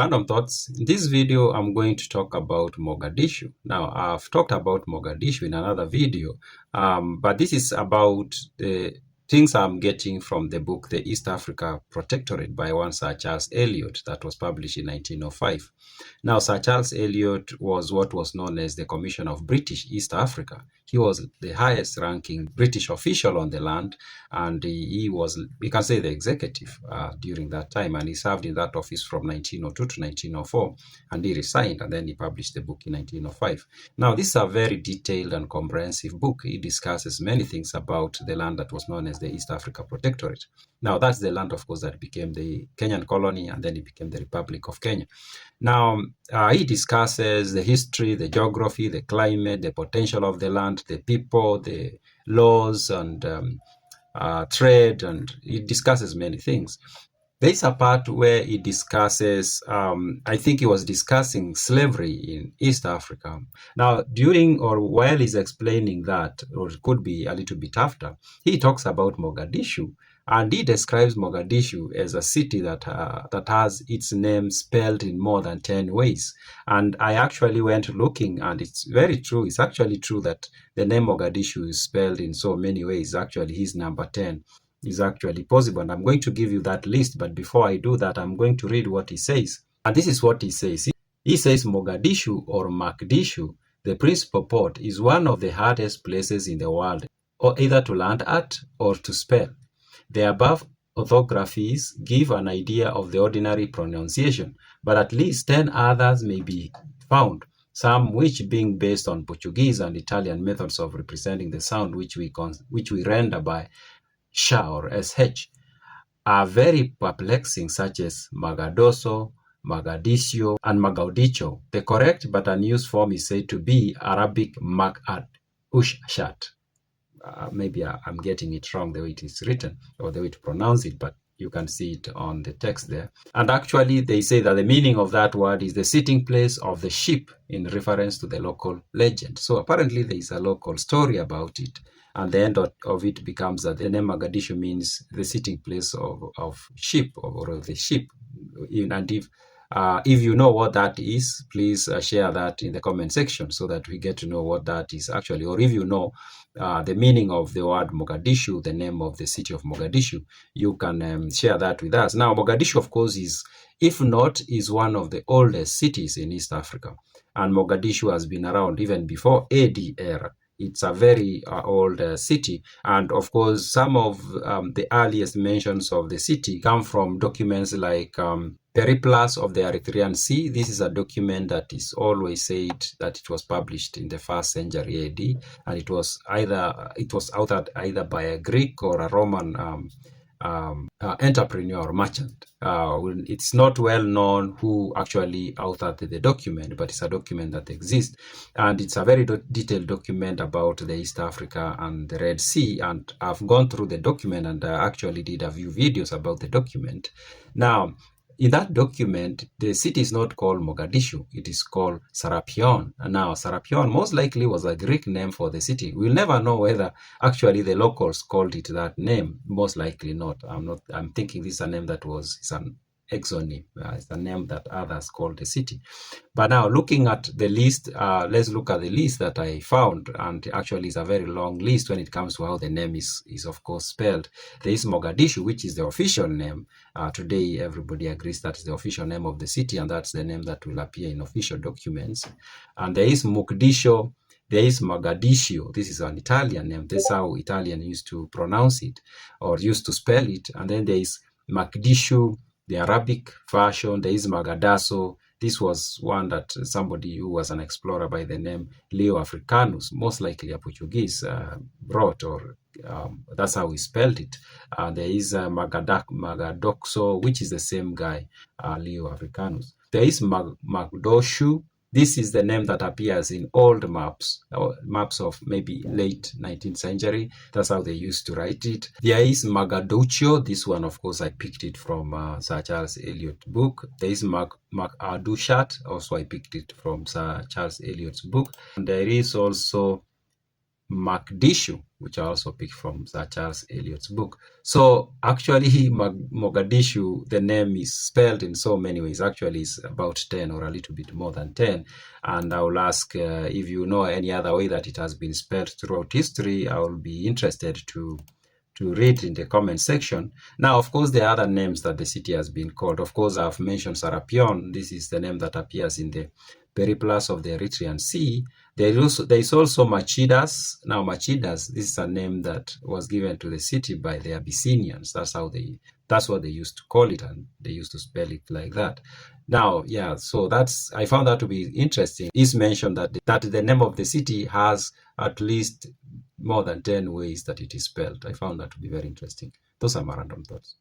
Random thoughts. In this video, I'm going to talk about Mogadishu. Now, I've talked about Mogadishu in another video, but this is about the things I'm getting from the book, The East Africa Protectorate by one Sir Charles Eliot that was published in 1905. Now, Sir Charles Eliot was what was known as the Commissioner of British East Africa. He was the highest ranking British official on the land, and he was, we can say, the executive during that time, and he served in that office from 1902 to 1904, and he resigned, and then he published the book in 1905. Now, this is a very detailed and comprehensive book. It discusses many things about the land that was known as the East Africa Protectorate. Now, that's the land, of course, that became the Kenyan colony, and then it became the Republic of Kenya. Now, he discusses the history, the geography, the climate, the potential of the land, the people, the laws, and trade, and it discusses many things. There's a part where it discusses, I think he was discussing slavery in East Africa. Now, during or while he's explaining that, or it could be a little bit after, he talks about Mogadishu, and he describes Mogadishu as a city that has its name spelled in more than 10 ways. And I actually went looking, and it's very true. It's actually true that the name Mogadishu is spelled in so many ways. Actually, his number 10 is actually possible. And I'm going to give you that list. But before I do that, I'm going to read what he says. And this is what he says. He says Mogadishu or Makdishu, the principal port, is one of the hardest places in the world, or either to land at or to spell. The above orthographies give an idea of the ordinary pronunciation, but at least 10 others may be found, some which being based on Portuguese and Italian methods of representing the sound which we render by sh or sh, are very perplexing, such as Magadoso, Mogadiscio, and Magaudicho. The correct but unused form is said to be Arabic Mag-ad-Ushat. Maybe I'm getting it wrong the way it is written or the way to pronounce it, but you can see it on the text there. And actually, they say that the meaning of that word is the sitting place of the ship, in reference to the local legend. So apparently there is a local story about it. And the end of it becomes that the name Mogadishu means the sitting place of ship, or of the ship. And if you know what that is, please share that in the comment section so that we get to know what that is actually. Or if you know the meaning of the word Mogadishu, the name of the city of Mogadishu, you can share that with us. Now, Mogadishu, of course, is one of the oldest cities in East Africa. And Mogadishu has been around even before AD era. It's a very old city. And of course, some of the earliest mentions of the city come from documents like Periplus of the Erythraean Sea. This is a document that is always said that it was published in the 1st century AD, and it was authored either by a Greek or a Roman entrepreneur or merchant. It's not well known who actually authored the document, but it's a document that exists, and it's a very detailed document about the East Africa and the Red Sea. And I've gone through the document, and I actually did a few videos about the document. Now, in that document, the city is not called Mogadishu, it is called Serapion. And now, Serapion most likely was a Greek name for the city. We'll never know whether actually the locals called it that name. Most likely not. I'm thinking this is a name that it's an exonym. It's a name that others call the city. But now, looking at the list, let's look at the list that I found. And actually, it's a very long list when it comes to how the name is of course, spelled. There is Mogadishu, which is the official name. Today, everybody agrees that is the official name of the city, and that's the name that will appear in official documents. And there is Mogadishu. There is Mogadiscio. This is an Italian name. This is how Italian used to pronounce it, or used to spell it. And then there is Makdishu, the Arabic version. There is Magadaso. This was one that somebody who was an explorer by the name Leo Africanus, most likely a Portuguese, brought, or that's how he spelled it. There is Magadoxo, which is the same guy, Leo Africanus. There is Magdoshu. This is the name that appears in old maps of maybe late 19th century. That's how they used to write it. There is Magaduccio. This one, of course, I picked it from Sir Charles Eliot's book. There is Mag-Adushat. Also, I picked it from Sir Charles Eliot's book. And there is also Makdishu. which I also picked from Sir Charles Eliot's book. So actually, Mogadishu, the name is spelled in so many ways. Actually, it's about 10 or a little bit more than 10. And I will ask if you know any other way that it has been spelled throughout history. I will be interested to read in the comment section. Now, of course, there are other names that the city has been called. Of course, I've mentioned Serapion. This is the name that appears in the Periplus of the Erythraean Sea. There is also Machidas. Now, Machidas, this is a name that was given to the city by the Abyssinians. That's what they used to call it, and they used to spell it like that. Now, yeah, so I found that to be interesting. It's mentioned that the name of the city has at least more than 10 ways that it is spelled. I found that to be very interesting. Those are my random thoughts.